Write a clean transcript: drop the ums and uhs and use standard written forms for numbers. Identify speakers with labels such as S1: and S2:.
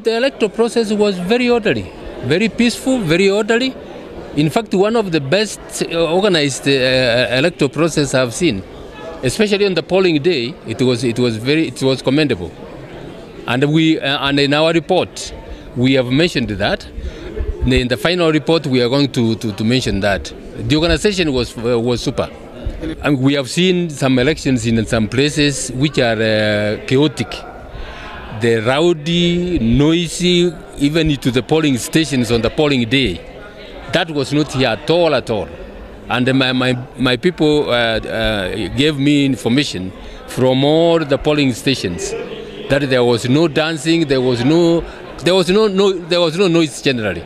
S1: the electoral process was very orderly, very peaceful, very orderly. In fact, one of the best organized electoral process I've seen, especially on the polling day. It was commendable. And and in our report, we have mentioned that. In the final report, we are going to mention that the organization was super. And we have seen some elections in some places which are chaotic. The rowdy, noisy, even to the polling stations on the polling day. That was not here at all. And my people gave me information from all the polling stations that there was no dancing, there was no noise generally.